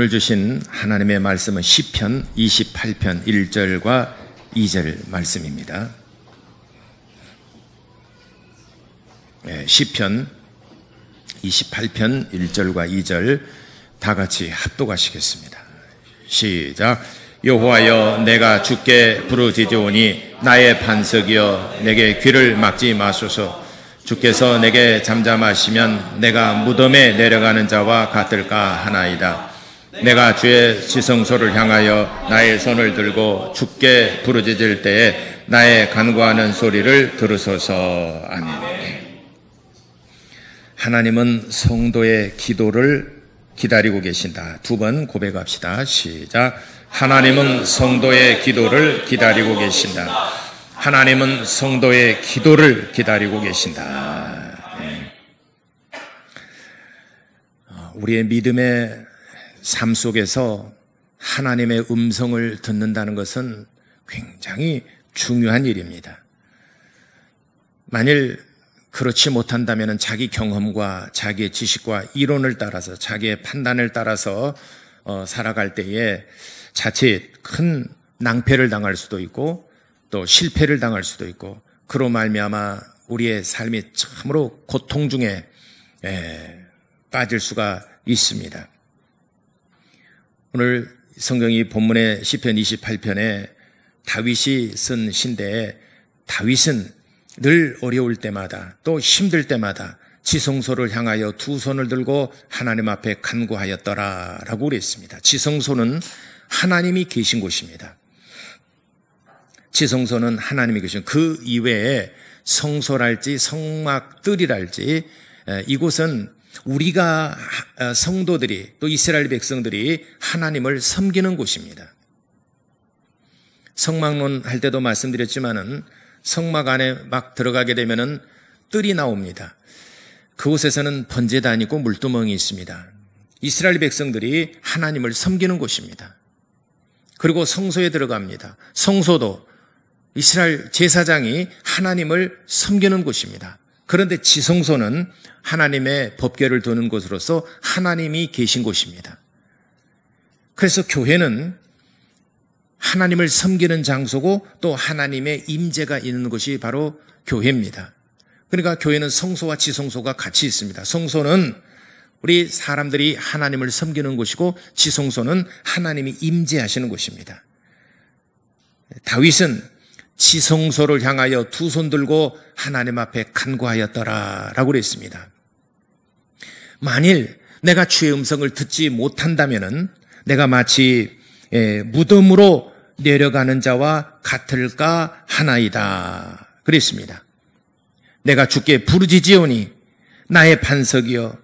오늘 주신 하나님의 말씀은 시편 28편 1절과 2절 말씀입니다. 시편 28편 1절과 2절 다 같이 합독하시겠습니다. 시작. 여호와여, 내가 주께 부르짖으오니 나의 반석이여, 내게 귀를 막지 마소서. 주께서 내게 잠잠하시면 내가 무덤에 내려가는 자와 같을까 하나이다. 내가 주의 지성소를 향하여 나의 손을 들고 주께 부르짖을 때에 나의 간구하는 소리를 들으소서. 아멘. 하나님은 성도의 기도를 기다리고 계신다. 두 번 고백합시다. 시작. 하나님은 성도의 기도를 기다리고 계신다. 하나님은 성도의 기도를 기다리고 계신다. 네. 우리의 믿음의 삶 속에서 하나님의 음성을 듣는다는 것은 굉장히 중요한 일입니다. 만일 그렇지 못한다면 자기 경험과 자기의 지식과 이론을 따라서 자기의 판단을 따라서 살아갈 때에 자칫 큰 낭패를 당할 수도 있고 또 실패를 당할 수도 있고, 그로 말미암아 우리의 삶이 참으로 고통 중에 빠질 수가 있습니다. 오늘 성경이 본문의 시편 28편에 다윗이 쓴 시인데 다윗은 늘 어려울 때마다 또 힘들 때마다 지성소를 향하여 두 손을 들고 하나님 앞에 간구하였더라라고 그랬습니다. 지성소는 하나님이 계신 곳입니다. 지성소는 하나님이 계신 그 이외에 성소랄지 성막들이랄지 이곳은 우리가 성도들이 또 이스라엘 백성들이 하나님을 섬기는 곳입니다. 성막론 할 때도 말씀드렸지만은 성막 안에 막 들어가게 되면은 뜰이 나옵니다. 그곳에서는 번제단이 있고 물두멍이 있습니다. 이스라엘 백성들이 하나님을 섬기는 곳입니다. 그리고 성소에 들어갑니다. 성소도 이스라엘 제사장이 하나님을 섬기는 곳입니다. 그런데 지성소는 하나님의 법궤를 두는 곳으로서 하나님이 계신 곳입니다. 그래서 교회는 하나님을 섬기는 장소고 또 하나님의 임재가 있는 곳이 바로 교회입니다. 그러니까 교회는 성소와 지성소가 같이 있습니다. 성소는 우리 사람들이 하나님을 섬기는 곳이고 지성소는 하나님이 임재하시는 곳입니다. 다윗은 지성소를 향하여 두 손 들고 하나님 앞에 간구하였더라라고 그랬습니다. 만일 내가 주의 음성을 듣지 못한다면은 내가 마치 무덤으로 내려가는 자와 같을까 하나이다 그랬습니다. 내가 주께 부르짖으오니 나의 반석이여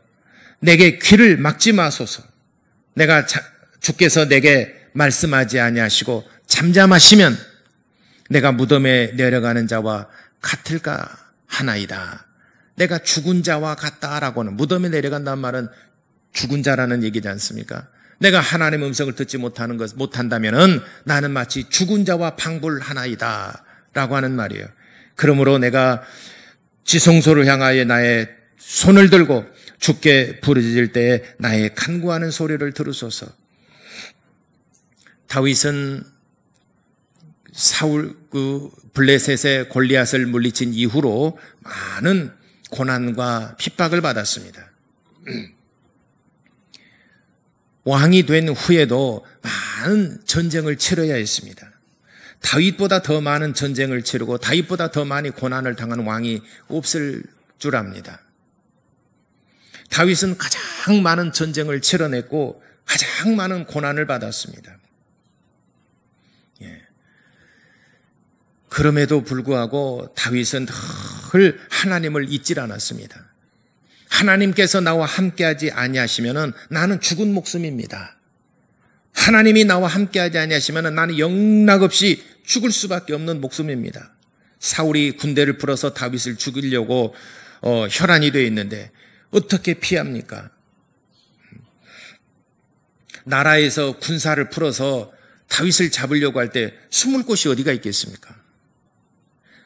내게 귀를 막지 마소서. 내가 주께서 내게 말씀하지 아니하시고 잠잠하시면 내가 무덤에 내려가는 자와 같을까 하나이다. 내가 죽은 자와 같다라고는 무덤에 내려간다는 말은 죽은 자라는 얘기지 않습니까? 내가 하나님의 음성을 듣지 못한다면은 나는 마치 죽은 자와 방불하나이다 라고 하는 말이에요. 그러므로 내가 지성소를 향하여 나의 손을 들고 주께 부르짖을 때에 나의 간구하는 소리를 들으소서. 다윗은 사울 블레셋의 골리앗을 물리친 이후로 많은 고난과 핍박을 받았습니다. 왕이 된 후에도 많은 전쟁을 치러야 했습니다. 다윗보다 더 많은 전쟁을 치르고 다윗보다 더 많이 고난을 당한 왕이 없을 줄 압니다. 다윗은 가장 많은 전쟁을 치러냈고 가장 많은 고난을 받았습니다. 그럼에도 불구하고 다윗은 늘 하나님을 잊질 않았습니다. 하나님께서 나와 함께하지 아니하시면은 나는 죽은 목숨입니다. 하나님이 나와 함께하지 아니하시면은 나는 영락없이 죽을 수밖에 없는 목숨입니다. 사울이 군대를 풀어서 다윗을 죽이려고 혈안이 되어 있는데 어떻게 피합니까? 나라에서 군사를 풀어서 다윗을 잡으려고 할 때 숨을 곳이 어디가 있겠습니까?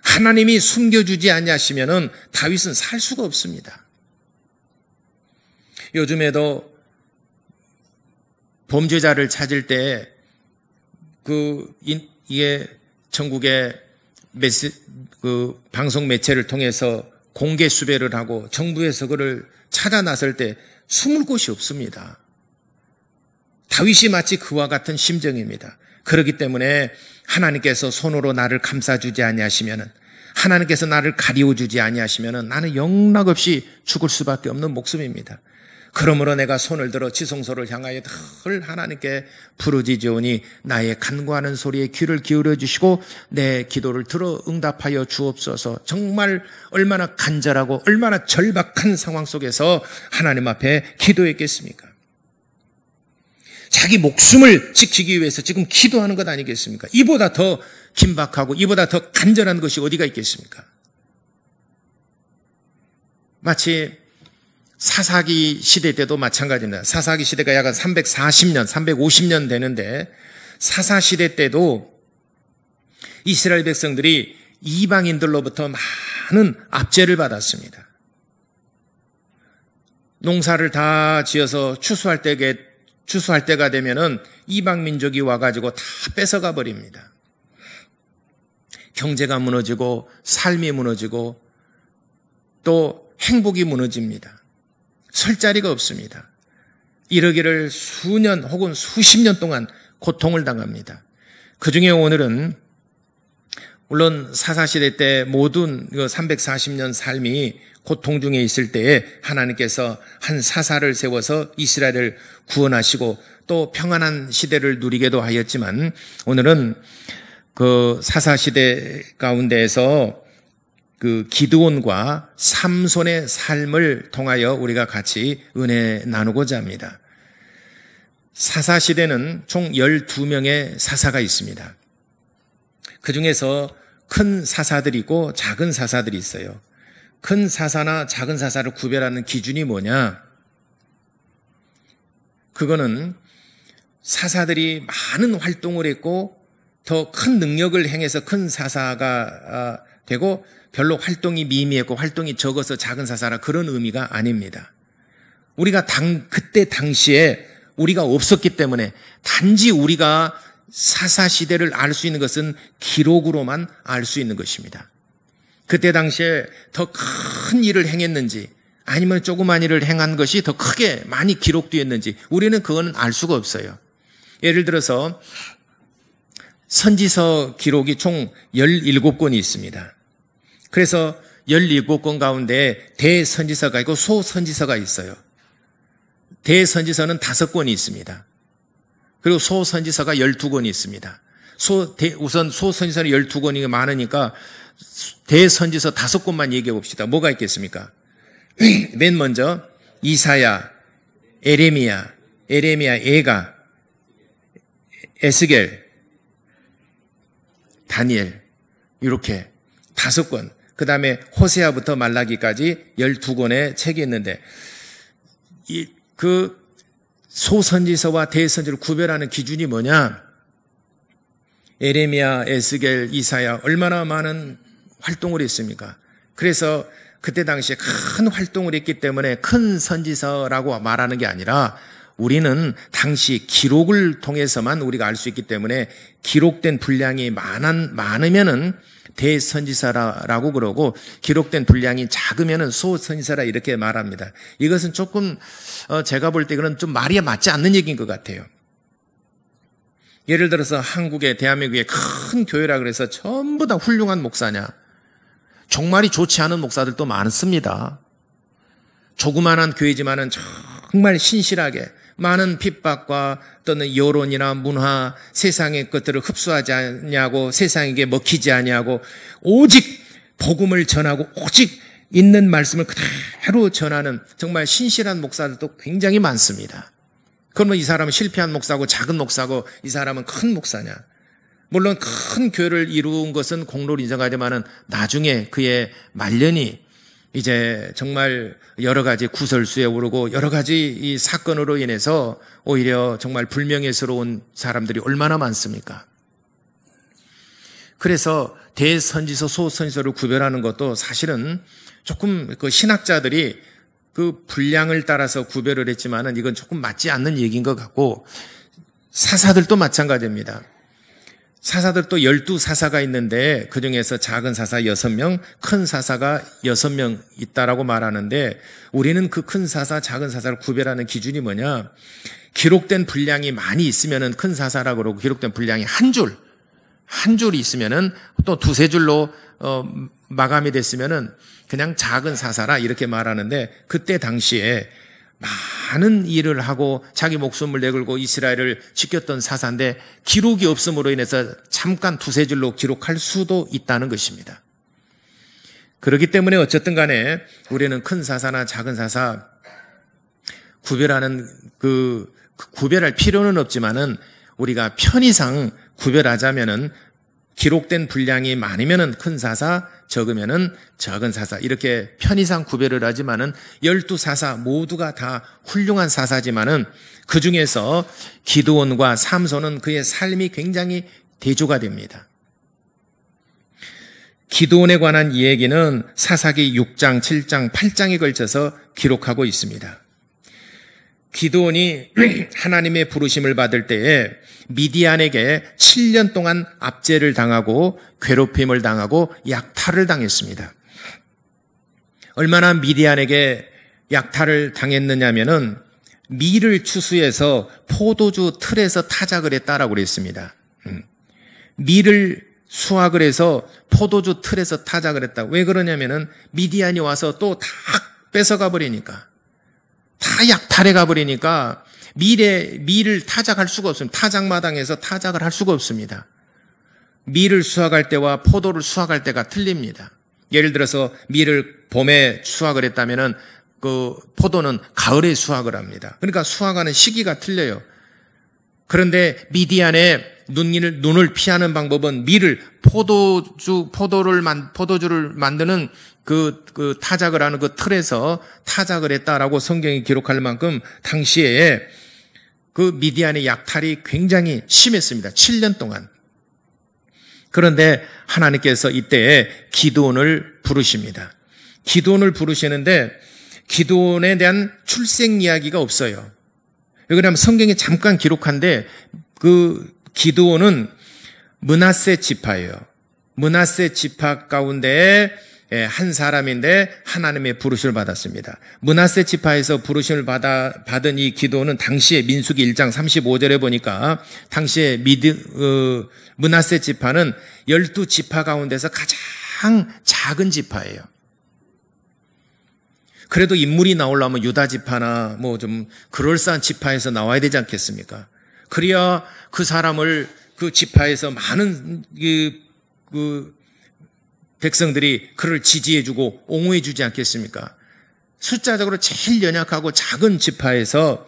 하나님이 숨겨주지 아니하시면은 다윗은 살 수가 없습니다. 요즘에도 범죄자를 찾을 때 이게 전국의 방송 매체를 통해서 공개 수배를 하고 정부에서 그를 찾아 나설 때 숨을 곳이 없습니다. 다윗이 마치 그와 같은 심정입니다. 그렇기 때문에 하나님께서 손으로 나를 감싸주지 아니하시면은 하나님께서 나를 가리워주지 아니하시면은 나는 영락없이 죽을 수밖에 없는 목숨입니다. 그러므로 내가 손을 들어 지성소를 향하여 늘 하나님께 부르짖으오니 나의 간구하는 소리에 귀를 기울여 주시고 내 기도를 들어 응답하여 주옵소서. 정말 얼마나 간절하고 얼마나 절박한 상황 속에서 하나님 앞에 기도했겠습니까? 자기 목숨을 지키기 위해서 지금 기도하는 것 아니겠습니까? 이보다 더 긴박하고 이보다 더 간절한 것이 어디가 있겠습니까? 마치 사사기 시대 때도 마찬가지입니다. 사사기 시대가 약 340년, 350년 되는데 사사 시대 때도 이스라엘 백성들이 이방인들로부터 많은 압제를 받았습니다. 농사를 다 지어서 추수할 때가 되면은 이방 민족이 와가지고 다 뺏어가 버립니다. 경제가 무너지고 삶이 무너지고 또 행복이 무너집니다. 설 자리가 없습니다. 이러기를 수년 혹은 수십 년 동안 고통을 당합니다. 그중에 오늘은 물론 사사시대 때 모든 340년 삶이 고통 중에 있을 때에 하나님께서 한 사사를 세워서 이스라엘을 구원하시고 또 평안한 시대를 누리게도 하였지만, 오늘은 그 사사시대 가운데에서 그 기드온과 삼손의 삶을 통하여 우리가 같이 은혜 나누고자 합니다. 사사시대는 총 12명의 사사가 있습니다. 그 중에서 큰 사사들이 있고 작은 사사들이 있어요. 큰 사사나 작은 사사를 구별하는 기준이 뭐냐? 그거는 사사들이 많은 활동을 했고 더 큰 능력을 행해서 큰 사사가 되고, 별로 활동이 미미했고 활동이 적어서 작은 사사라, 그런 의미가 아닙니다. 우리가 그때 당시에 우리가 없었기 때문에 단지 우리가 사사 시대를 알 수 있는 것은 기록으로만 알 수 있는 것입니다. 그때 당시에 더 큰 일을 행했는지 아니면 조그만 일을 행한 것이 더 크게 많이 기록되었는지 우리는 그거는 알 수가 없어요. 예를 들어서 선지서 기록이 총 17권이 있습니다. 그래서 17권 가운데 대선지서가 있고 소선지서가 있어요. 대선지서는 5권이 있습니다. 그리고 소선지서가 12권이 있습니다. 우선 소선지서는 12권이 많으니까 대선지서 5권만 얘기해 봅시다. 뭐가 있겠습니까? 맨 먼저 이사야, 에레미야, 에가, 에스겔, 다니엘, 이렇게 5권. 그 다음에 호세아부터 말라기까지 12권의 책이 있는데, 그 소선지서와 대선지를 구별하는 기준이 뭐냐? 에레미야, 에스겔, 이사야 얼마나 많은 활동을 했습니까? 그래서 그때 당시에 큰 활동을 했기 때문에 큰 선지서라고 말하는 게 아니라, 우리는 당시 기록을 통해서만 우리가 알 수 있기 때문에 기록된 분량이 많으면은 대선지서라고 그러고, 기록된 분량이 작으면은 소선지서라 이렇게 말합니다. 이것은 조금 제가 볼 때 이거는 좀 말이 맞지 않는 얘기인 것 같아요. 예를 들어서 한국의 대한민국의 큰 교회라 그래서 전부 다 훌륭한 목사냐? 정말이 좋지 않은 목사들도 많습니다. 조그만한 교회지만은 정말 신실하게 많은 핍박과 또는 여론이나 문화, 세상의 것들을 흡수하지 않냐고, 세상에게 먹히지 않냐고, 오직 복음을 전하고 오직 있는 말씀을 그대로 전하는 정말 신실한 목사들도 굉장히 많습니다. 그러면 이 사람은 실패한 목사고 작은 목사고 이 사람은 큰 목사냐? 물론 큰 교회를 이룬 것은 공로를 인정하지만은 나중에 그의 말년이 이제 정말 여러 가지 구설수에 오르고 여러 가지 이 사건으로 인해서 오히려 정말 불명예스러운 사람들이 얼마나 많습니까? 그래서 대선지서, 소선지서를 구별하는 것도 사실은 조금 그 신학자들이 그 분량을 따라서 구별을 했지만은 이건 조금 맞지 않는 얘기인 것 같고, 사사들도 마찬가지입니다. 사사들도 12사사가 있는데 그중에서 작은 사사 6명, 큰 사사가 6명 있다라고 말하는데, 우리는 그 큰 사사, 작은 사사를 구별하는 기준이 뭐냐? 기록된 분량이 많이 있으면은 큰 사사라고 그러고, 기록된 분량이 한 줄이 있으면은 또 2-3줄로 마감이 됐으면은 그냥 작은 사사라 이렇게 말하는데, 그때 당시에 많은 일을 하고 자기 목숨을 내걸고 이스라엘을 지켰던 사사인데 기록이 없음으로 인해서 잠깐 2-3줄로 기록할 수도 있다는 것입니다. 그렇기 때문에 어쨌든 간에 우리는 큰 사사나 작은 사사 구별하는 구별할 필요는 없지만은 우리가 편의상 구별하자면은 기록된 분량이 많으면은 큰 사사, 적으면은 적은 사사, 이렇게 편의상 구별을 하지만은 12사사 모두가 다 훌륭한 사사지만은 그 중에서 기드온과 삼손은 그의 삶이 굉장히 대조가 됩니다. 기드온에 관한 이야기는 사사기 6장, 7장, 8장에 걸쳐서 기록하고 있습니다. 기드온이 하나님의 부르심을 받을 때에 미디안에게 7년 동안 압제를 당하고 괴롭힘을 당하고 약탈을 당했습니다. 얼마나 미디안에게 약탈을 당했느냐면은 밀을 추수해서 포도주 틀에서 타작을 했다라고 그랬습니다. 밀을 수확을 해서 포도주 틀에서 타작을 했다. 왜 그러냐면은 미디안이 와서 또 다 뺏어가 버리니까, 다 약탈해 가 버리니까 밀을 타작할 수가 없습니다. 타작마당에서 타작을 할 수가 없습니다. 밀을 수확할 때와 포도를 수확할 때가 틀립니다. 예를 들어서 밀을 봄에 수확을 했다면은 그 포도는 가을에 수확을 합니다. 그러니까 수확하는 시기가 틀려요. 그런데 미디안의 눈을 피하는 방법은 밀을 포도주를 만드는 그 타작을 하는 그 틀에서 타작을 했다라고 성경이 기록할 만큼 당시에 그 미디안의 약탈이 굉장히 심했습니다. 7년 동안. 그런데 하나님께서 이때에 기드온을 부르십니다. 기드온을 부르시는데 기드온에 대한 출생 이야기가 없어요. 왜냐하면 성경에 잠깐 기록한데 그 기드온은 므낫세 지파예요. 므낫세 지파 가운데 한 사람인데 하나님의 부르심을 받았습니다. 므낫세 지파에서 부르심을 받은 이 기드온은 당시에 민수기 1장 35절에 보니까 당시에 므낫세 지파는 12지파 가운데서 가장 작은 지파예요. 그래도 인물이 나오려면 유다 지파나 뭐 좀 그럴싸한 지파에서 나와야 되지 않겠습니까? 그래야 그 사람을 그 지파에서 많은 그 백성들이 그를 지지해주고 옹호해주지 않겠습니까? 숫자적으로 제일 연약하고 작은 지파에서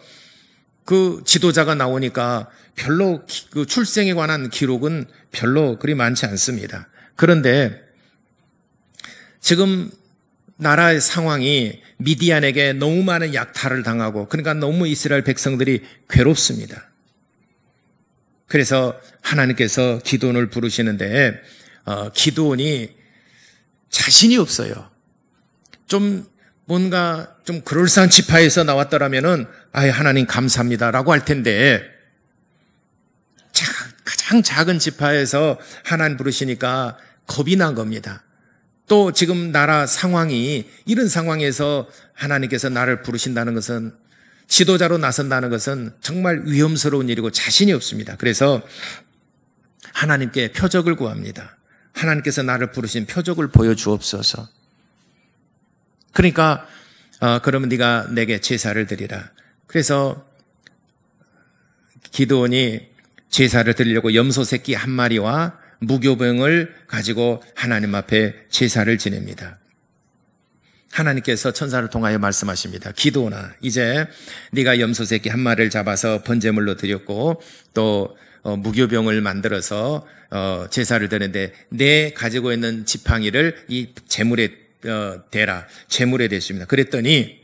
그 지도자가 나오니까 별로 그 출생에 관한 기록은 별로 그리 많지 않습니다. 그런데 지금 나라의 상황이 미디안에게 너무 많은 약탈을 당하고 그러니까 너무 이스라엘 백성들이 괴롭습니다. 그래서 하나님께서 기드온을 부르시는데 기드온이 자신이 없어요. 좀 뭔가 좀 그럴싸한 지파에서 나왔더라면은 하나님 감사합니다라고 할 텐데 가장 작은 지파에서 하나님 부르시니까 겁이 난 겁니다. 또 지금 나라 상황이 이런 상황에서 하나님께서 나를 부르신다는 것은 지도자로 나선다는 것은 정말 위험스러운 일이고 자신이 없습니다. 그래서 하나님께 표적을 구합니다. 하나님께서 나를 부르신 표적을 보여주옵소서. 그러니까 그러면 네가 내게 제사를 드리라. 그래서 기드온이 제사를 드리려고 염소 새끼 한 마리와 무교병을 가지고 하나님 앞에 제사를 지냅니다. 하나님께서 천사를 통하여 말씀하십니다. 기드온아, 이제 네가 염소 새끼 한 마리를 잡아서 번제물로 드렸고 또 무교병을 만들어서 제사를 드렸는데 내 가지고 있는 지팡이를 이 제물에 대라. 제물에 대습니다. 그랬더니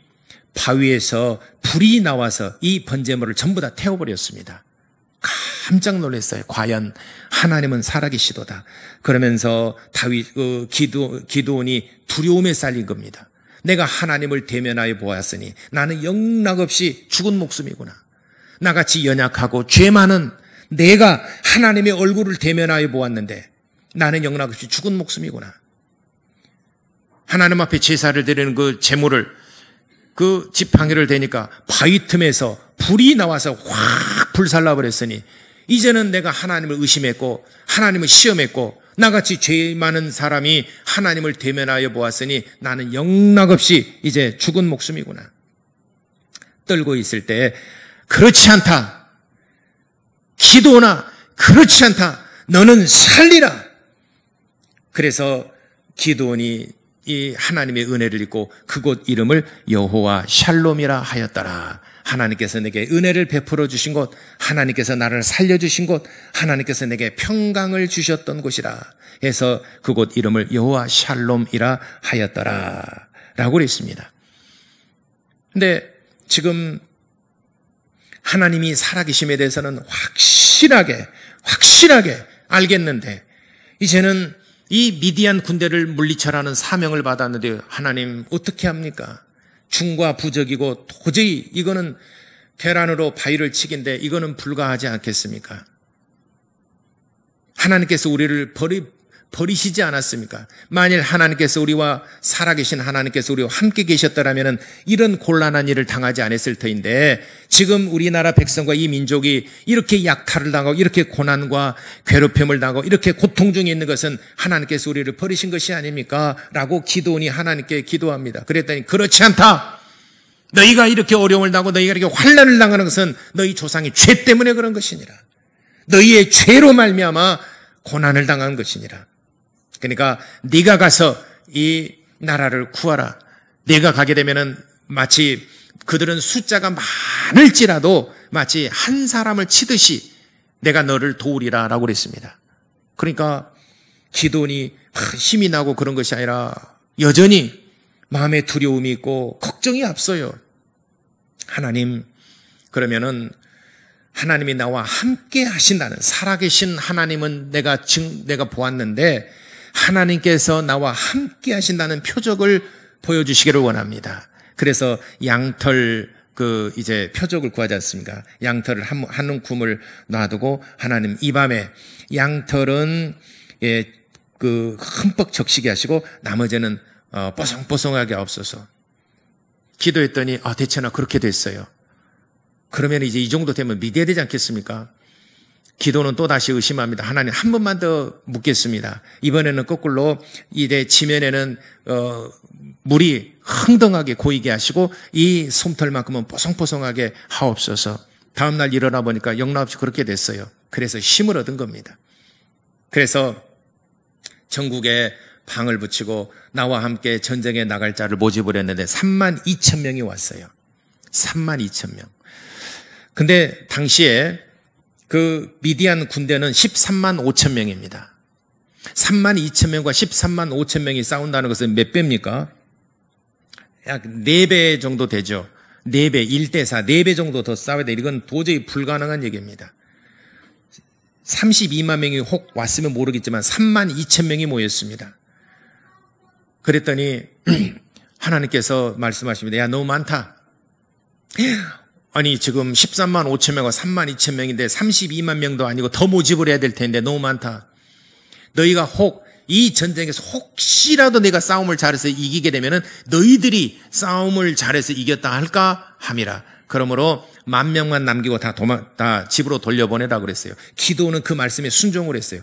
바위에서 불이 나와서 이 번제물을 전부 다 태워버렸습니다. 깜짝 놀랐어요. 과연 하나님은 살아계시도다. 그러면서 기드온이 두려움에 쌓인 겁니다. 내가 하나님을 대면하여 보았으니 나는 영락없이 죽은 목숨이구나. 나같이 연약하고 죄 많은 내가 하나님의 얼굴을 대면하여 보았는데 나는 영락없이 죽은 목숨이구나. 하나님 앞에 제사를 드리는 그 제물을 그 지팡이를 대니까 바위 틈에서 불이 나와서 확 불살라버렸으니 이제는 내가 하나님을 의심했고 하나님을 시험했고 나같이 죄 많은 사람이 하나님을 대면하여 보았으니 나는 영락없이 이제 죽은 목숨이구나. 떨고 있을 때 그렇지 않다. 기드온아, 그렇지 않다. 너는 살리라. 그래서 기드온이 이 하나님의 은혜를 입고 그곳 이름을 여호와 샬롬이라 하였더라. 하나님께서 내게 은혜를 베풀어 주신 곳, 하나님께서 나를 살려주신 곳, 하나님께서 내게 평강을 주셨던 곳이라 해서 그곳 이름을 여호와 샬롬이라 하였더라 라고 그랬습니다. 근데 지금 하나님이 살아계심에 대해서는 확실하게 알겠는데 이제는 이 미디안 군대를 물리쳐라는 사명을 받았는데 하나님 어떻게 합니까? 중과 부적이고 도저히 이거는 계란으로 바위를 치기인데 이거는 불가하지 않겠습니까? 하나님께서 우리를 버리시지 않았습니까? 만일 하나님께서 우리와 살아계신 하나님께서 우리와 함께 계셨더라면 이런 곤란한 일을 당하지 않았을 터인데 지금 우리나라 백성과 이 민족이 이렇게 약탈을 당하고 이렇게 고난과 괴롭힘을 당하고 이렇게 고통 중에 있는 것은 하나님께서 우리를 버리신 것이 아닙니까? 라고 기도원이 하나님께 기도합니다. 그랬더니 그렇지 않다. 너희가 이렇게 어려움을 당하고 너희가 이렇게 환난을 당하는 것은 너희 조상이 죄 때문에 그런 것이니라. 너희의 죄로 말미암아 고난을 당한 것이니라. 그러니까 네가 가서 이 나라를 구하라. 네가 가게 되면은 마치 그들은 숫자가 많을지라도 마치 한 사람을 치듯이 내가 너를 도우리라 라고 그랬습니다. 그러니까 기도원이 힘이 나고 그런 것이 아니라 여전히 마음에 두려움이 있고 걱정이 앞서요. 하나님, 그러면은 하나님이 나와 함께 하신다는, 살아계신 하나님은 내가 보았는데 하나님께서 나와 함께 하신다는 표적을 보여주시기를 원합니다. 그래서 양털 이제 표적을 구하지 않습니까? 양털을 한 움큼을 놔두고 하나님 이 밤에 양털은 흠뻑 적시게 하시고 나머지는 뽀송뽀송하게 없어서 기도했더니 대체나 그렇게 됐어요. 그러면 이제 이 정도 되면 믿어야 되지 않겠습니까? 기도는 또 다시 의심합니다. 하나님 한 번만 더 묻겠습니다. 이번에는 거꾸로 이제 지면에는 물이 흥덩하게 고이게 하시고 이 솜털만큼은 뽀송뽀송하게 하옵소서. 다음날 일어나 보니까 영락없이 그렇게 됐어요. 그래서 힘을 얻은 겁니다. 그래서 전국에 방을 붙이고 나와 함께 전쟁에 나갈 자를 모집을 했는데 32,000명이 왔어요. 32,000명. 근데 당시에 그 미디안 군대는 135,000명입니다. 32,000명과 135,000명이 싸운다는 것은 몇 배입니까? 약 4배 정도 되죠. 4배, 1대4, 4배 정도 더 싸워야 돼. 이건 도저히 불가능한 얘기입니다. 32만 명이 혹 왔으면 모르겠지만 32,000명이 모였습니다. 그랬더니 하나님께서 말씀하십니다. 야, 너무 많다. 아니 지금 13만 5천 명과 3만 2천 명인데 32만 명도 아니고 더 모집을 해야 될 텐데 너무 많다. 너희가 혹 이 전쟁에서 혹시라도 내가 싸움을 잘해서 이기게 되면은 너희들이 싸움을 잘해서 이겼다 할까 함이라. 그러므로 10,000명만 남기고 다 집으로 돌려보내라 그랬어요. 기도원은 그 말씀에 순종을 했어요.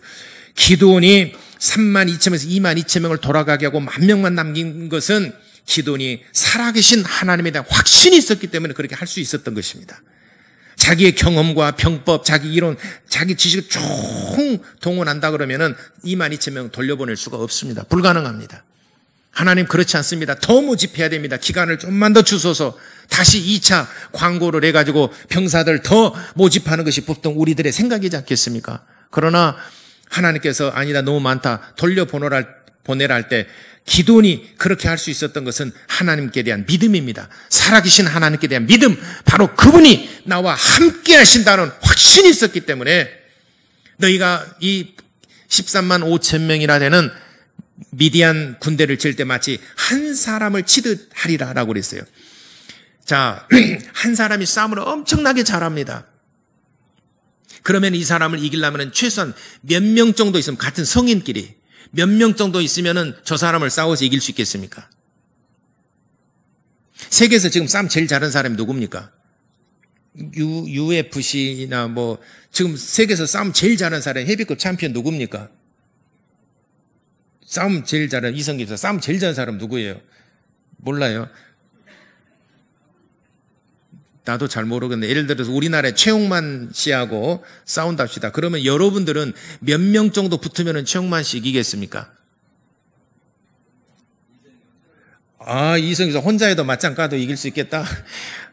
기도원이 32,000명에서 22,000명을 돌아가게 하고 10,000명만 남긴 것은 기도원이 살아계신 하나님에 대한 확신이 있었기 때문에 그렇게 할 수 있었던 것입니다. 자기의 경험과 병법, 자기 이론, 자기 지식을 총 동원한다 그러면은 22,000명 돌려보낼 수가 없습니다. 불가능합니다. 하나님 그렇지 않습니다. 더 모집해야 됩니다. 기간을 좀만 더 주소서. 다시 2차 광고를 해가지고 병사들 더 모집하는 것이 보통 우리들의 생각이지 않겠습니까? 그러나 하나님께서 아니다, 너무 많다, 돌려보내라 할 때 기도원이 그렇게 할 수 있었던 것은 하나님께 대한 믿음입니다. 살아계신 하나님께 대한 믿음, 바로 그분이 나와 함께 하신다는 확신이 있었기 때문에 너희가 이 13만 5천 명이나 되는 미디안 군대를 칠 때 마치 한 사람을 치듯 하리라 라고 그랬어요. 자, 한 사람이 싸움을 엄청나게 잘합니다. 그러면 이 사람을 이기려면 최소한 몇 명 정도 있으면, 같은 성인끼리 몇 명 정도 있으면은 저 사람을 싸워서 이길 수 있겠습니까? 세계에서 지금 싸움 제일 잘하는 사람이 누굽니까? UFC나 지금 세계에서 싸움 제일 잘하는 사람이 헤비급 챔피언 누굽니까? 싸움 제일 잘하는, 이성기에서 싸움 제일 잘하는 사람 누구예요? 몰라요? 나도 잘 모르겠는데, 예를 들어서 우리나라의 최홍만 씨하고 싸운답시다. 그러면 여러분들은 몇 명 정도 붙으면 최홍만 씨 이기겠습니까? 이성기서 혼자 해도 맞짱 까도 이길 수 있겠다?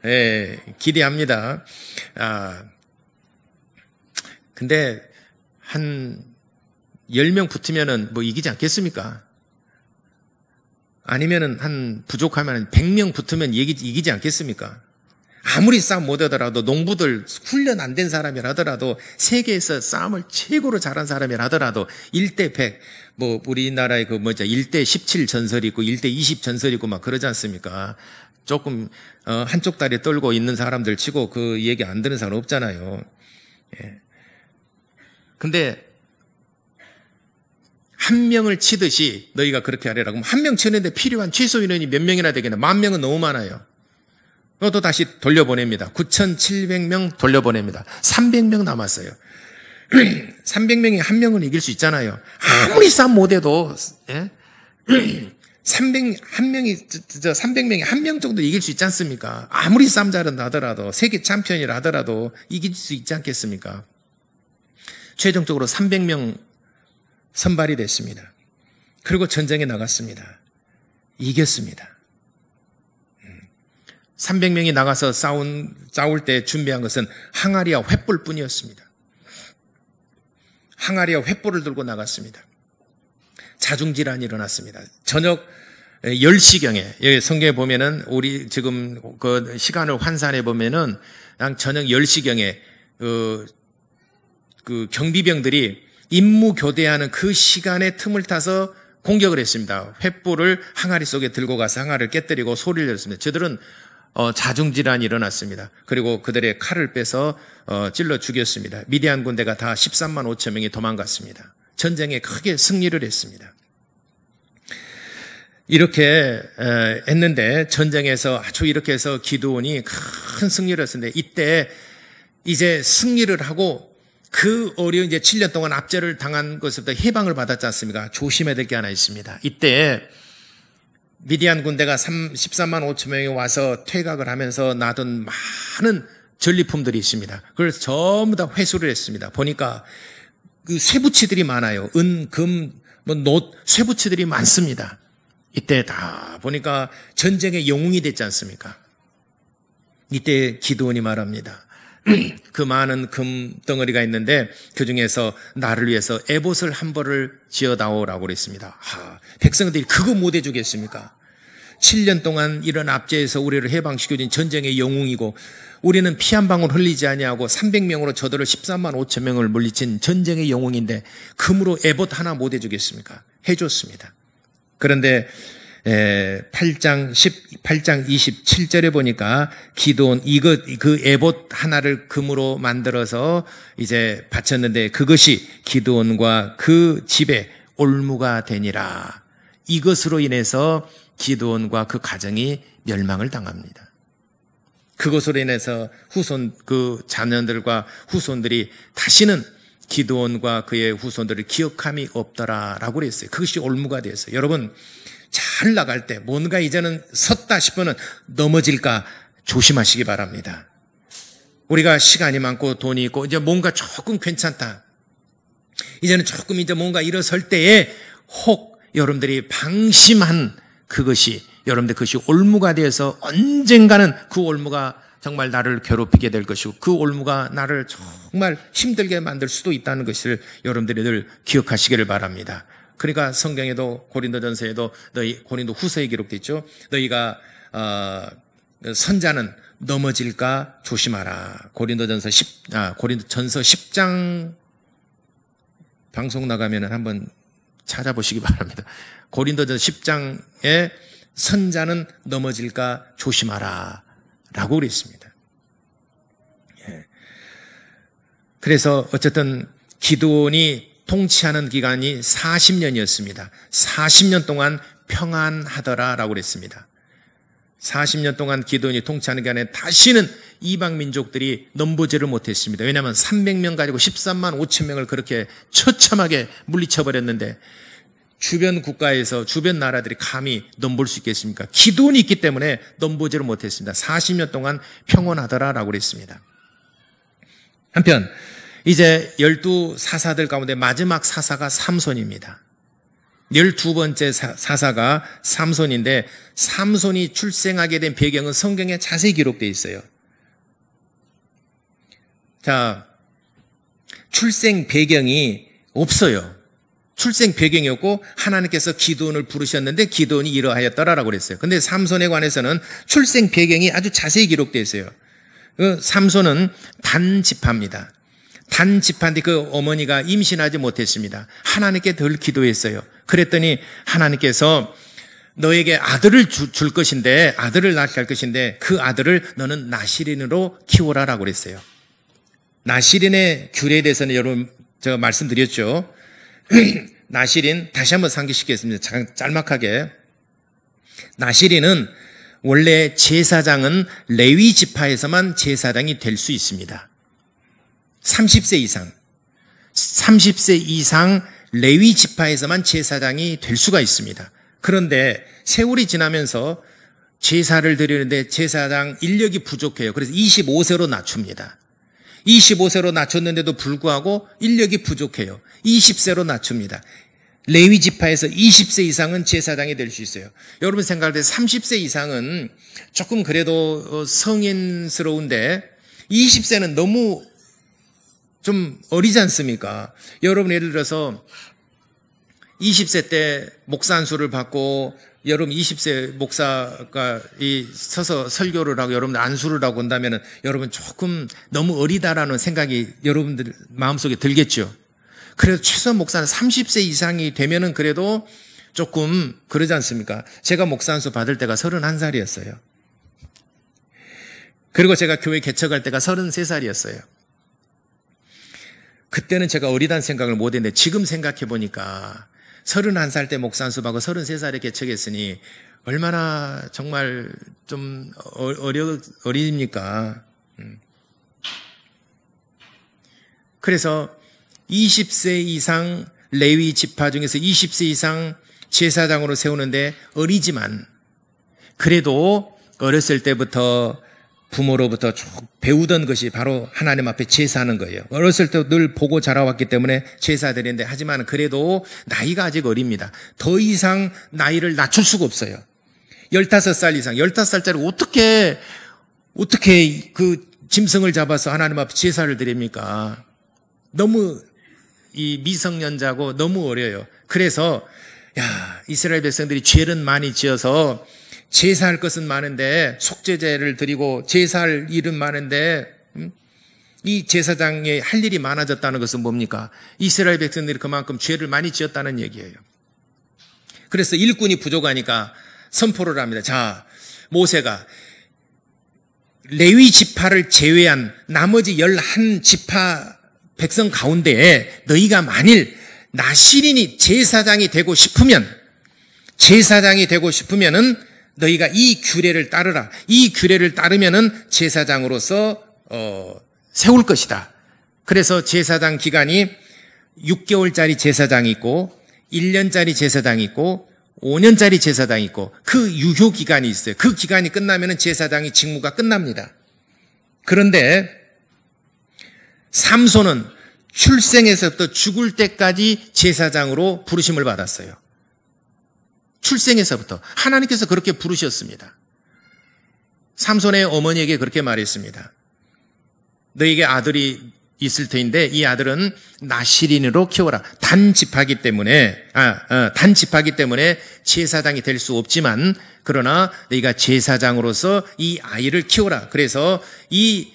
예, 기대합니다. 근데 한 10명 붙으면은 이기지 않겠습니까? 아니면은 부족하면 100명 붙으면 이기지 않겠습니까? 아무리 싸움 못하더라도, 농부들 훈련 안 된 사람이라더라도, 세계에서 싸움을 최고로 잘한 사람이라더라도 1대 100, 우리나라의 1대 17 전설이 있고 1대 20 전설이 있고 막 그러지 않습니까? 조금 한쪽 다리 떨고 있는 사람들 치고 그 얘기 안 듣는 사람 없잖아요. 예. 근데 한 명을 치듯이 너희가 그렇게 하리라고. 한 명 치는데 필요한 최소 인원이 몇 명이나 되겠나? 10,000명은 너무 많아요. 또 다시 돌려보냅니다. 9,700명 돌려보냅니다. 300명 남았어요. 300명이 한 명은 이길 수 있잖아요. 아무리 싸움 못해도, 예? 300명이 한 명 정도 이길 수 있지 않습니까? 아무리 싸움 잘한다 하더라도, 세계 챔피언이라 하더라도 이길 수 있지 않겠습니까? 최종적으로 300명 선발이 됐습니다. 그리고 전쟁에 나갔습니다. 이겼습니다. 300명이 나가서 싸울 때 준비한 것은 항아리와 횃불 뿐이었습니다. 항아리와 횃불을 들고 나갔습니다. 자중질환이 일어났습니다. 저녁 10시경에, 여기 성경에 보면은, 우리 지금 그 시간을 환산해 보면은, 저녁 10시경에, 그 경비병들이 임무 교대하는 그 시간에 틈을 타서 공격을 했습니다. 횃불을 항아리 속에 들고 가서 항아리를 깨뜨리고 소리를 냈습니다. 저들은 자중질환이 일어났습니다. 그리고 그들의 칼을 빼서 찔러 죽였습니다. 미디안 군대가 다 13만 5천 명이 도망갔습니다. 전쟁에 크게 승리를 했습니다. 이렇게 했는데 전쟁에서 아주 이렇게 해서 기드온이 큰 승리를 했는데 이때 이제 승리를 하고 그 어려운 이제 7년 동안 압제를 당한 것부터 해방을 받았지 않습니까? 조심해야 될 게 하나 있습니다. 이때 미디안 군대가 13만 5천 명이 와서 퇴각을 하면서 놔둔 많은 전리품들이 있습니다. 그래서 전부 다 회수를 했습니다. 보니까 그 쇠붙이들이 많아요. 은, 금, 놋, 쇠붙이들이 많습니다. 이때 다 보니까 전쟁의 영웅이 됐지 않습니까? 이때 기드온이 말합니다. 그 많은 금 덩어리가 있는데 그 중에서 나를 위해서 에봇을 한 벌을 지어다오라고 그랬습니다. 백성들이 그거 못 해주겠습니까? 7년 동안 이런 압제에서 우리를 해방시켜준 전쟁의 영웅이고 우리는 피 한 방울 흘리지 아니하고 300명으로 저들을 13만 5천 명을 물리친 전쟁의 영웅인데 금으로 에봇 하나 못 해주겠습니까? 해줬습니다. 그런데 8장 27절에 보니까 기드온 그 에봇 하나를 금으로 만들어서 이제 바쳤는데 그것이 기드온과 그 집에 올무가 되니라. 이것으로 인해서 기드온과 그 가정이 멸망을 당합니다. 그것으로 인해서 그 자녀들과 후손들이 다시는 기드온과 그의 후손들을 기억함이 없더라라고 그랬어요. 그것이 올무가 되었어요. 여러분, 잘 나갈 때 뭔가 이제는 섰다 싶으면 넘어질까 조심하시기 바랍니다. 우리가 시간이 많고 돈이 있고 이제 뭔가 조금 괜찮다. 이제는 조금 이제 뭔가 일어설 때에 혹 여러분들이 방심한 여러분들 그것이 올무가 되어서 언젠가는 그 올무가 정말 나를 괴롭히게 될 것이고 그 올무가 나를 정말 힘들게 만들 수도 있다는 것을 여러분들이 늘 기억하시기를 바랍니다. 그러니까 성경에도 고린도전서에도 고린도 후서에 기록되어 있죠. 너희가 선자는 넘어질까 조심하라. 고린도전서 10장 방송 나가면은 한번 찾아보시기 바랍니다. 고린도전서 10장에 선자는 넘어질까 조심하라 라고 그랬습니다. 예. 그래서 어쨌든 기드온이 통치하는 기간이 40년이었습니다. 40년 동안 평안하더라라고 그랬습니다. 40년 동안 기드온이 통치하는 기간에 다시는 이방 민족들이 넘보지를 못했습니다. 왜냐하면 300명 가지고 13만 5천 명을 그렇게 처참하게 물리쳐버렸는데 주변 국가에서 주변 나라들이 감히 넘볼 수 있겠습니까? 기드온이 있기 때문에 넘보지를 못했습니다. 40년 동안 평온하더라라고 그랬습니다. 한편 이제 12사사들 가운데 마지막 사사가 삼손입니다. 12번째 사사가 삼손인데 삼손이 출생하게 된 배경은 성경에 자세히 기록되어 있어요. 자, 출생 배경이 없어요. 출생 배경이 없고 하나님께서 기드온을 부르셨는데 기드온이 이러하였더라라고 그랬어요. 근데 삼손에 관해서는 출생 배경이 아주 자세히 기록되어 있어요. 삼손은 단지파입니다. 단지파인데 그 어머니가 임신하지 못했습니다. 하나님께 덜 기도했어요. 그랬더니 하나님께서 너에게 아들을 줄 것인데 아들을 낳게 할 것인데 그 아들을 너는 나시린으로 키워라라고 그랬어요. 나시린의 규례에 대해서는 여러분 제가 말씀드렸죠. 나시린 다시 한번 상기시키겠습니다. 잠깐 짤막하게. 나시린은 원래 제사장은 레위 지파에서만 제사장이 될 수 있습니다. 30세 이상 레위 지파에서만 제사장이 될 수가 있습니다. 그런데 세월이 지나면서 제사를 드리는데 제사장 인력이 부족해요. 그래서 25세로 낮춥니다. 25세로 낮췄는데도 불구하고 인력이 부족해요. 20세로 낮춥니다. 레위 지파에서 20세 이상은 제사장이 될 수 있어요. 여러분 생각할 때 30세 이상은 조금 그래도 성인스러운데 20세는 너무 좀 어리지 않습니까? 여러분 예를 들어서 20세 때 목사 안수를 받고 여러분 20세 목사가 서서 설교를 하고 여러분들 안수를 하고 온다면 여러분 조금 너무 어리다라는 생각이 여러분들 마음속에 들겠죠. 그래서 최소한 목사는 30세 이상이 되면은 그래도 조금 그러지 않습니까? 제가 목사 안수 받을 때가 31살이었어요. 그리고 제가 교회 개척할 때가 33살이었어요. 그때는 제가 어리다는 생각을 못 했는데 지금 생각해 보니까 31살 때 목사 안수 받고 33살에 개척했으니 얼마나 정말 좀 어립니까? 그래서 20세 이상 레위 지파 중에서 20세 이상 제사장으로 세우는데 어리지만 그래도 어렸을 때부터 부모로부터 쭉 배우던 것이 바로 하나님 앞에 제사하는 거예요. 어렸을 때 늘 보고 자라왔기 때문에 제사드리는데 하지만 그래도 나이가 아직 어립니다. 더 이상 나이를 낮출 수가 없어요. 15살 이상, 15살짜리 어떻게 그 짐승을 잡아서 하나님 앞에 제사를 드립니까? 너무 이 미성년자고 너무 어려요. 그래서 이스라엘 백성들이 죄는 많이 지어서 제사할 것은 많은데 속죄제를 드리고 제사할 일은 많은데 이 제사장이 할 일이 많아졌다는 것은 뭡니까? 이스라엘 백성들이 그만큼 죄를 많이 지었다는 얘기예요. 그래서 일꾼이 부족하니까 선포를 합니다. 자, 모세가 레위 지파를 제외한 나머지 11지파 백성 가운데에 너희가 만일 나시린이 제사장이 되고 싶으면은 너희가 이 규례를 따르라. 이 규례를 따르면은 제사장으로서 세울 것이다. 그래서 제사장 기간이 6개월짜리 제사장이 있고 1년짜리 제사장이 있고 5년짜리 제사장이 있고 그 유효 기간이 있어요. 그 기간이 끝나면은 제사장의 직무가 끝납니다. 그런데 삼손은 출생에서부터 죽을 때까지 제사장으로 부르심을 받았어요. 출생에서부터 하나님께서 그렇게 부르셨습니다. 삼손의 어머니에게 그렇게 말했습니다. 너에게 아들이 있을 터인데 이 아들은 나시린으로 키워라. 단지파기 때문에 제사장이 될 수 없지만 그러나 너희가 제사장으로서 이 아이를 키워라. 그래서 이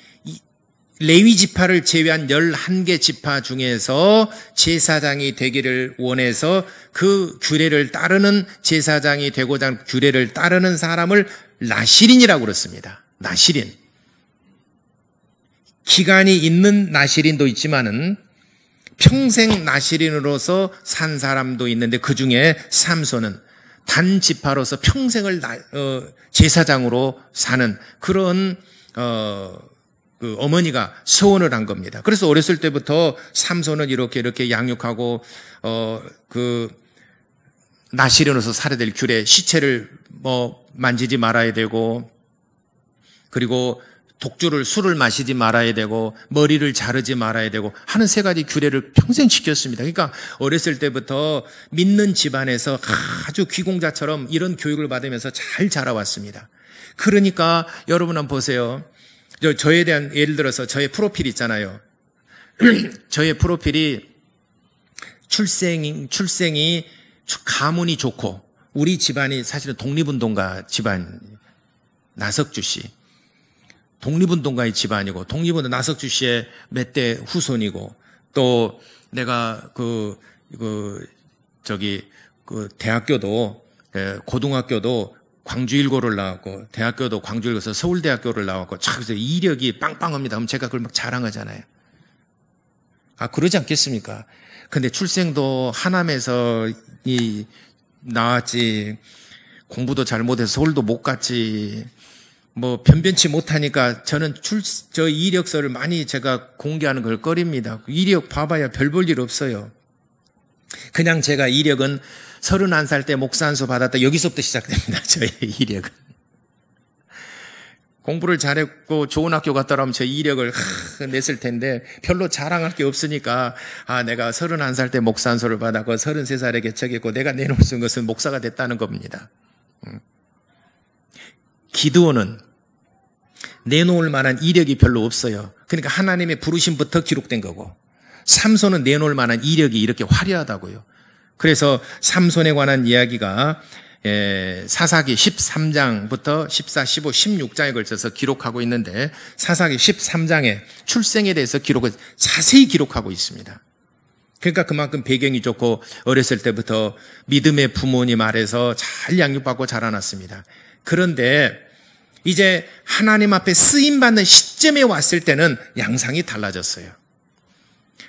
레위 지파를 제외한 11개 지파 중에서 제사장이 되기를 원해서 그 규례를 따르는 제사장이 되고자 하는 규례를 따르는 사람을 나시린이라고 그렇습니다. 나시린. 기간이 있는 나시린도 있지만은 평생 나시린으로서 산 사람도 있는데 그 중에 삼손은 단지파로서 평생을 제사장으로 사는 그런 그 어머니가 서원을 한 겁니다. 그래서 어렸을 때부터 삼손은 이렇게 양육하고 그 나시린으로서 살아야 될 규례, 시체를 만지지 말아야 되고 그리고 술을 마시지 말아야 되고 머리를 자르지 말아야 되고 하는 3가지 규례를 평생 지켰습니다. 그러니까 어렸을 때부터 믿는 집안에서 아주 귀공자처럼 이런 교육을 받으면서 잘 자라왔습니다. 그러니까 여러분 한번 보세요. 저에 대한 예를 들어서 저의 프로필 있잖아요. 저의 프로필이 출생이 가문이 좋고 우리 집안이 사실은 독립운동가 집안 나석주 씨. 독립운동가의 집안이고 독립운동 나석주 씨의 몇 대 후손이고 또 내가 대학교도 고등학교도 광주일고를 나왔고 대학교도 광주일고에서 서울대학교를 나왔고 참 이력이 빵빵합니다. 그럼 제가 그걸 막 자랑하잖아요. 그러지 않겠습니까? 근데 출생도 하남에서 나왔지, 공부도 잘못해서 서울도 못 갔지, 뭐 변변치 못하니까 저는 저 이력서를 많이 제가 공개하는 걸 꺼립니다. 이력 봐봐야 별 볼 일 없어요. 그냥 제가 이력은 31살 때 목사 안수 받았다, 여기서부터 시작됩니다. 저의 이력은. 공부를 잘했고 좋은 학교 갔더라면 저 이력을 냈을 텐데 별로 자랑할 게 없으니까 내가 31살 때 목사 안수를 받았고 33살에 개척했고 내가 내놓을 수 있는 것은 목사가 됐다는 겁니다. 기드온은 내놓을 만한 이력이 별로 없어요. 그러니까 하나님의 부르심부터 기록된 거고, 삼손은 내놓을 만한 이력이 이렇게 화려하다고요. 그래서 삼손에 관한 이야기가 사사기 13장부터 14, 15, 16장에 걸쳐서 기록하고 있는데, 사사기 13장에 출생에 대해서 자세히 기록하고 있습니다. 그러니까 그만큼 배경이 좋고 어렸을 때부터 믿음의 부모님 아래서 잘 양육받고 자라났습니다. 그런데 이제 하나님 앞에 쓰임받는 시점에 왔을 때는 양상이 달라졌어요.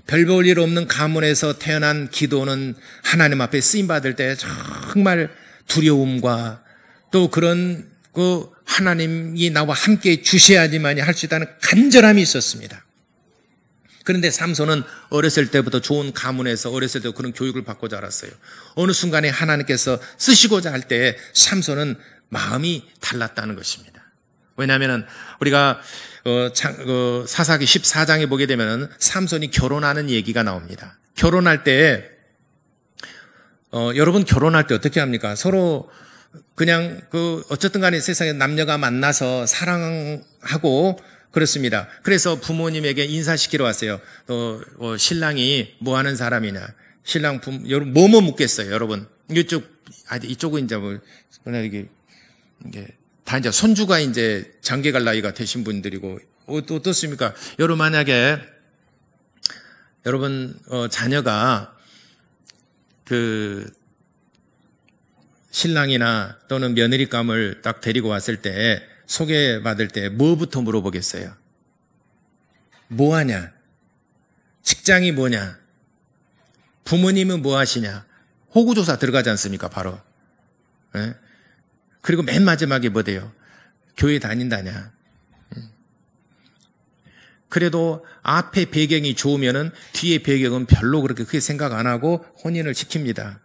별 볼 일 없는 가문에서 태어난 기도는 하나님 앞에 쓰임받을 때 정말 두려움과 또 그런 하나님이 나와 함께 주셔야지만이 할 수 있다는 간절함이 있었습니다. 그런데 삼손은 어렸을 때부터 좋은 가문에서 어렸을 때 그런 교육을 받고 자랐어요. 어느 순간에 하나님께서 쓰시고자 할 때 삼손은 마음이 달랐다는 것입니다. 왜냐하면 우리가 사사기 14장에 보게 되면 삼손이 결혼하는 얘기가 나옵니다. 결혼할 때 여러분 결혼할 때 어떻게 합니까? 서로 그냥 어쨌든 간에 세상에 남녀가 만나서 사랑하고 그렇습니다. 그래서 부모님에게 인사시키러 왔어요. 신랑이 뭐 하는 사람이냐? 신랑 여러분 뭐뭐 묻겠어요, 여러분? 이쪽은 이제 그냥 이게 다 이제 손주가 이제 장가 갈 나이가 되신 분들이고, 어떻습니까? 여러분 만약에 여러분 자녀가 신랑이나 또는 며느리감을 딱 데리고 왔을 때 소개받을 때 뭐부터 물어보겠어요? 뭐 하냐? 직장이 뭐냐? 부모님은 뭐 하시냐? 호구조사 들어가지 않습니까? 바로. 네? 그리고 맨 마지막에 뭐 돼요? 교회 다닌다냐? 그래도 앞에 배경이 좋으면은 뒤에 배경은 별로 그렇게 크게 생각 안 하고 혼인을 시킵니다.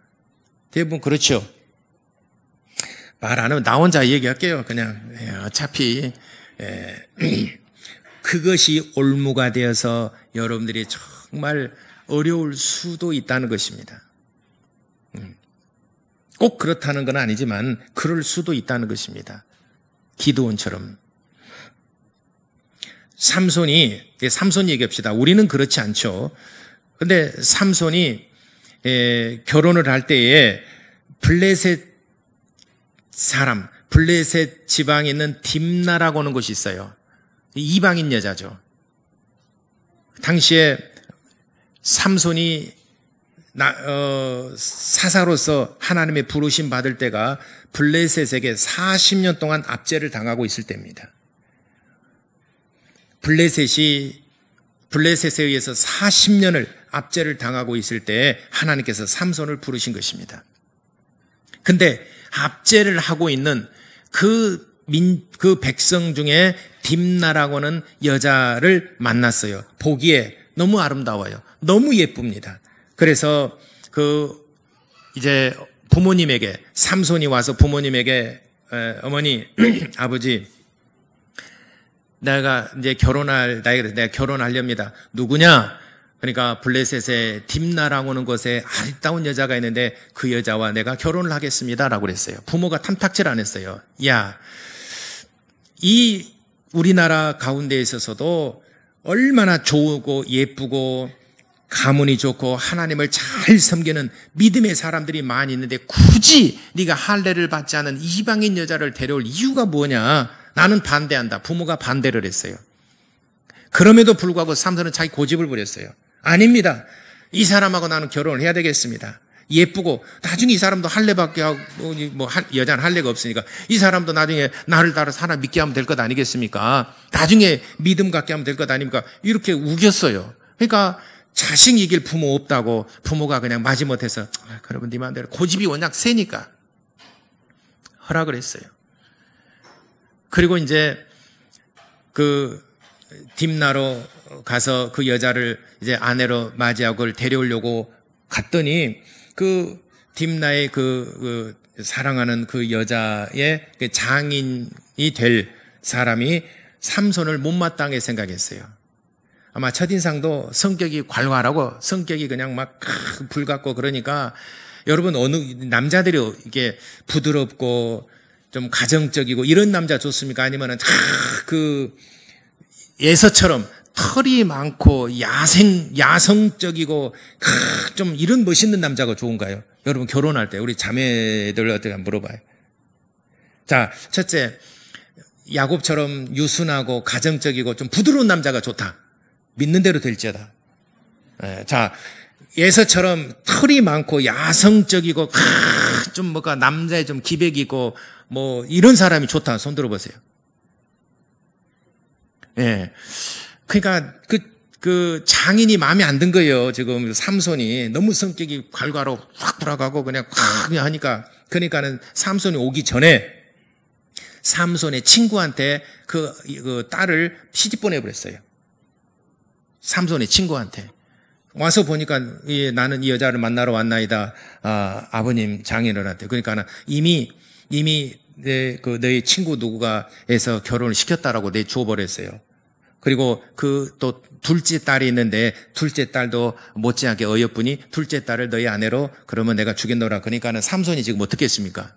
대부분 그렇죠. 말 안 하면 나 혼자 얘기할게요. 그냥 어차피 그것이 올무가 되어서 여러분들이 정말 어려울 수도 있다는 것입니다. 꼭 그렇다는 건 아니지만 그럴 수도 있다는 것입니다. 기드온처럼. 삼손 얘기합시다. 우리는 그렇지 않죠. 근데 삼손이 결혼을 할 때에 블레셋 지방에 있는 딥나라고 하는 곳이 있어요. 이방인 여자죠. 당시에 삼손이 사사로서 하나님의 부르심 받을 때가 블레셋에게 40년 동안 압제를 당하고 있을 때입니다. 블레셋에 의해서 40년을 압제를 당하고 있을 때 하나님께서 삼손을 부르신 것입니다. 근데 압제를 하고 있는 그 백성 중에 딥나라고 하는 여자를 만났어요. 보기에 너무 아름다워요. 너무 예쁩니다. 그래서 이제 부모님에게, 삼손이 와서 부모님에게, 어머니, 아버지, 내가 이제 결혼할 나이가 내가 결혼하렵니다. 누구냐? 그러니까 블레셋의 딥나라고 하는 곳에 아름다운 여자가 있는데 그 여자와 내가 결혼을 하겠습니다라고 그랬어요. 부모가 탐탁질 안 했어요. 야, 이 우리나라 가운데 있어서도 얼마나 좋고 예쁘고 가문이 좋고 하나님을 잘 섬기는 믿음의 사람들이 많이 있는데 굳이 네가 할례를 받지 않은 이방인 여자를 데려올 이유가 뭐냐? 나는 반대한다. 부모가 반대를 했어요. 그럼에도 불구하고 삼손은 자기 고집을 부렸어요. 아닙니다. 이 사람하고 나는 결혼을 해야 되겠습니다. 예쁘고 나중에 이 사람도 할례밖에 하고 여자는 할례가 없으니까 이 사람도 나중에 나를 따라서 하나 믿게 하면 될 것 아니겠습니까? 나중에 믿음 갖게 하면 될 것 아닙니까? 이렇게 우겼어요. 그러니까 자식 이길 부모 없다고 부모가 그냥 마지못해서 그러면 네 맘대로 고집이 워낙 세니까 허락을 했어요. 그리고 이제 그 딥나로 가서 그 여자를 이제 아내로 맞이하고 그걸 데려오려고 갔더니 그 딥나의 그 사랑하는 그 여자의 그 장인이 될 사람이 삼손을 못마땅하게 생각했어요. 아마 첫인상도 성격이 괄괄하고 성격이 그냥 막 불같고 그러니까 여러분 어느 남자들이 이게 부드럽고 좀 가정적이고 이런 남자 좋습니까? 아니면은 그 예서처럼 털이 많고 야성적이고 좀 이런 멋있는 남자가 좋은가요? 여러분 결혼할 때 우리 자매들 어떻게 한번 물어봐요. 자, 첫째, 야곱처럼 유순하고 가정적이고 좀 부드러운 남자가 좋다. 믿는 대로 될지어다. 자, 예서처럼 털이 많고 야성적이고 좀 뭔가 남자에 좀 기백이 있고 뭐 이런 사람이 좋다. 손 들어보세요. 예. 그러니까 그 장인이 마음에 안 든 거예요. 지금 삼손이 너무 성격이 괄괄하고 확 돌아가고 그냥 하니까 그러니까는 삼손이 오기 전에 삼손의 친구한테 그 딸을 시집 보내버렸어요. 삼손의 친구한테 와서 보니까 나는 이 여자를 만나러 왔나이다. 아버님 장인어른한테. 그러니까는 이미 너희 친구 누구가 해서 결혼을 시켰다라고 내주어버렸어요. 그리고 또 둘째 딸이 있는데 둘째 딸도 못지않게 어여쁘니 둘째 딸을 너희 아내로 그러면 내가 주겠노라. 그러니까는 삼손이 지금 어떻게 했습니까?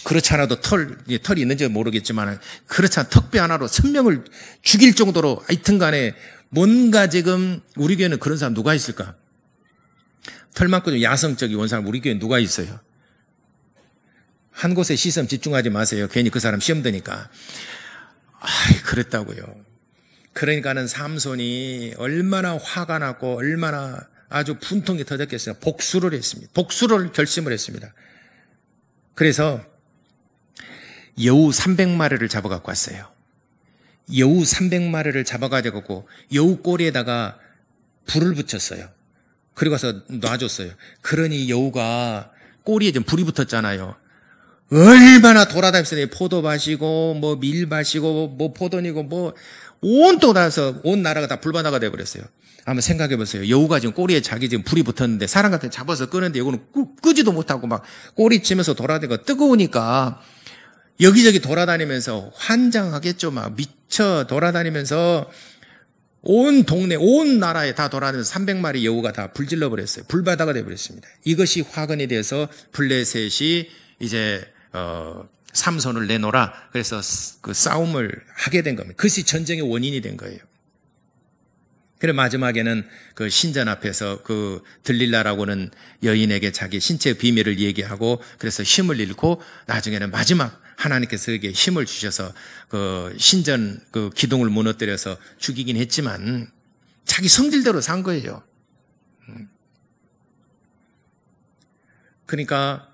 그렇지 않아도 털이 있는지 모르겠지만 그렇지 않아 턱뼈 하나로 1000명을 죽일 정도로 하여튼 간에 뭔가 지금 우리 교회는 그런 사람 누가 있을까? 털 많고 좀 야성적인 온 사람 우리 교회는 누가 있어요? 한 곳에 시선 집중하지 마세요. 괜히 그 사람 시험 드니까. 그랬다고요. 그러니까는 삼손이 얼마나 화가 났고 얼마나 아주 분통이 터졌겠어요. 복수를 했습니다. 복수를 결심을 했습니다. 그래서 여우 300마리를 잡아갖고 왔어요. 여우 300마리를 잡아가지고 여우 꼬리에다가 불을 붙였어요. 그리고 가서 놔줬어요. 그러니 여우가 꼬리에 좀 불이 붙었잖아요. 얼마나 돌아다니면서 포도밭이고 뭐 밀밭이고 뭐 포도니고 뭐 온통 나서 온 나라가 다 불바다가 돼버렸어요. 한번 생각해 보세요. 여우가 지금 꼬리에 자기 지금 불이 붙었는데 사람 같은 잡아서 끄는데 이거는 끄지도 못하고 막 꼬리 치면서 돌아다니고 뜨거우니까 여기저기 돌아다니면서 환장하겠죠. 막 미쳐 돌아다니면서 온 동네 온 나라에 다 돌아다니면서 300마리 여우가 다 불질러 버렸어요. 불바다가 돼버렸습니다. 이것이 화근이 돼서 블레셋이 이제 삼손을 내놓으라. 그래서 그 싸움을 하게 된 겁니다. 그것이 전쟁의 원인이 된 거예요. 그래 마지막에는 그 신전 앞에서 그 들릴라라고는 여인에게 자기 신체의 비밀을 얘기하고 그래서 힘을 잃고 나중에는 마지막 하나님께서 그에게 힘을 주셔서 그 신전 그 기둥을 무너뜨려서 죽이긴 했지만 자기 성질대로 산 거예요. 그러니까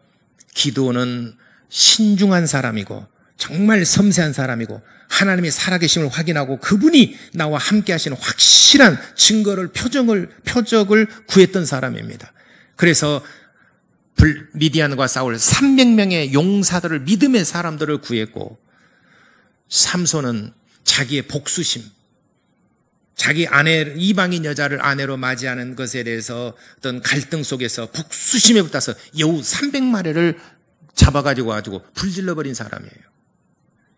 기드온은 신중한 사람이고 정말 섬세한 사람이고 하나님이 살아계심을 확인하고 그분이 나와 함께 하시는 확실한 증거를 표적을 구했던 사람입니다. 그래서 미디안과 싸울 300명의 용사들을 믿음의 사람들을 구했고 삼손은 자기의 복수심 자기 아내 이방인 여자를 아내로 맞이하는 것에 대해서 어떤 갈등 속에서 복수심에 붙어서 여우 300마리를 잡아가지고 불질러버린 사람이에요.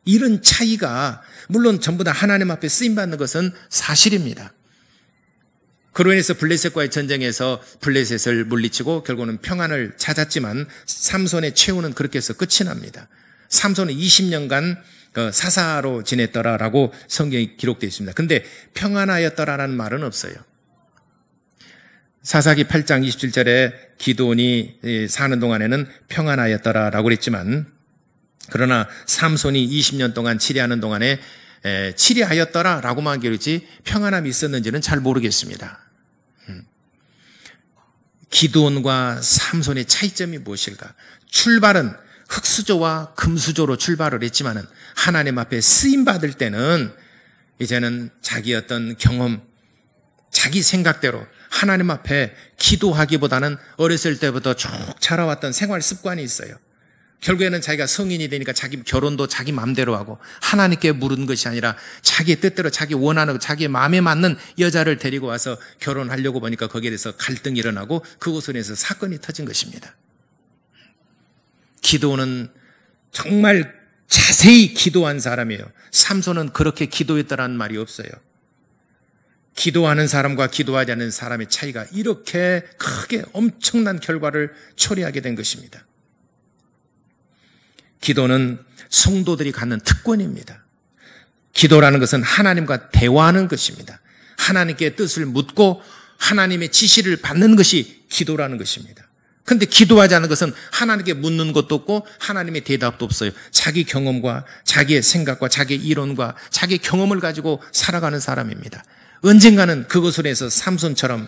이런 차이가 물론 전부 다 하나님 앞에 쓰임받는 것은 사실입니다. 그로 인해서 블레셋과의 전쟁에서 블레셋을 물리치고 결국은 평안을 찾았지만 삼손의 최후는 그렇게 해서 끝이 납니다. 삼손은 20년간 사사로 지냈더라라고 성경이 기록되어 있습니다. 근데 평안하였더라라는 말은 없어요. 사사기 8장 27절에 기드온이 사는 동안에는 평안하였더라라고 그랬지만 그러나 삼손이 20년 동안 치리하는 동안에 치리하였더라라고만 기록했지 평안함이 있었는지는 잘 모르겠습니다. 기드온과 삼손의 차이점이 무엇일까? 출발은 흙수저와 금수저로 출발을 했지만은 하나님 앞에 쓰임 받을 때는 이제는 자기 어떤 경험, 자기 생각대로 하나님 앞에 기도하기보다는 어렸을 때부터 쭉 자라왔던 생활 습관이 있어요. 결국에는 자기가 성인이 되니까 자기 결혼도 자기 마음대로 하고 하나님께 물은 것이 아니라 자기의 뜻대로 자기 원하는 자기의 마음에 맞는 여자를 데리고 와서 결혼하려고 보니까 거기에 대해서 갈등이 일어나고 그곳으로 인해서 사건이 터진 것입니다. 기도는 정말 자세히 기도한 사람이에요. 삼손은 그렇게 기도했다라는 말이 없어요. 기도하는 사람과 기도하지 않는 사람의 차이가 이렇게 크게 엄청난 결과를 초래하게 된 것입니다. 기도는 성도들이 갖는 특권입니다. 기도라는 것은 하나님과 대화하는 것입니다. 하나님께 뜻을 묻고 하나님의 지시를 받는 것이 기도라는 것입니다. 그런데 기도하지 않는 것은 하나님께 묻는 것도 없고 하나님의 대답도 없어요. 자기 경험과 자기의 생각과 자기의 이론과 자기의 경험을 가지고 살아가는 사람입니다. 언젠가는 그것으로 해서 삼손처럼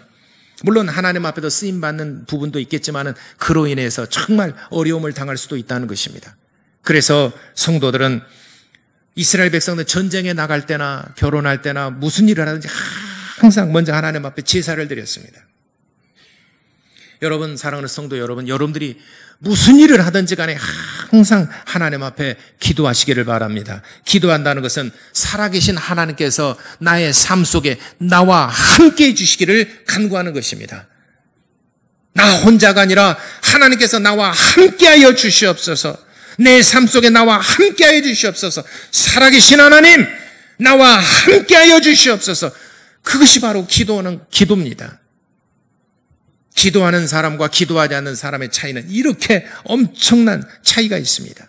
물론 하나님 앞에도 쓰임받는 부분도 있겠지만 그로 인해서 정말 어려움을 당할 수도 있다는 것입니다. 그래서 성도들은 이스라엘 백성들 전쟁에 나갈 때나 결혼할 때나 무슨 일을 하든지 항상 먼저 하나님 앞에 제사를 드렸습니다. 여러분, 사랑하는 성도 여러분, 여러분들이 무슨 일을 하든지 간에 항상 하나님 앞에 기도하시기를 바랍니다. 기도한다는 것은 살아계신 하나님께서 나의 삶 속에 나와 함께 해주시기를 간구하는 것입니다. 나 혼자가 아니라 하나님께서 나와 함께하여 주시옵소서. 내 삶 속에 나와 함께하여 주시옵소서. 살아계신 하나님, 나와 함께하여 주시옵소서. 그것이 바로 기도는 기도입니다. 기도하는 사람과 기도하지 않는 사람의 차이는 이렇게 엄청난 차이가 있습니다.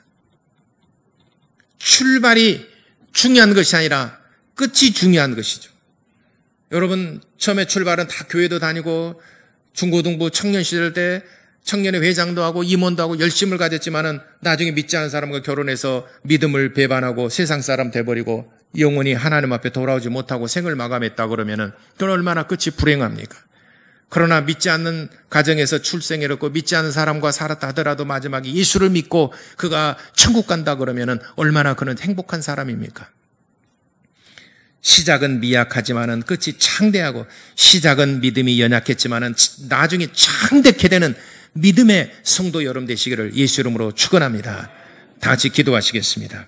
출발이 중요한 것이 아니라 끝이 중요한 것이죠. 여러분, 처음에 출발은 다 교회도 다니고 중고등부 청년 시절 때 청년의 회장도 하고 임원도 하고 열심을 가졌지만은 나중에 믿지 않은 사람과 결혼해서 믿음을 배반하고 세상 사람 돼버리고 영원히 하나님 앞에 돌아오지 못하고 생을 마감했다 그러면은 그건 얼마나 끝이 불행합니까? 그러나 믿지 않는 가정에서 출생해놓고 믿지 않는 사람과 살았다 하더라도 마지막에 예수를 믿고 그가 천국 간다 그러면은 얼마나 그는 행복한 사람입니까? 시작은 미약하지만은 끝이 창대하고 시작은 믿음이 연약했지만은 나중에 창대케 되는 믿음의 성도 여러분 되시기를 예수 이름으로 축원합니다. 다 같이 기도하시겠습니다.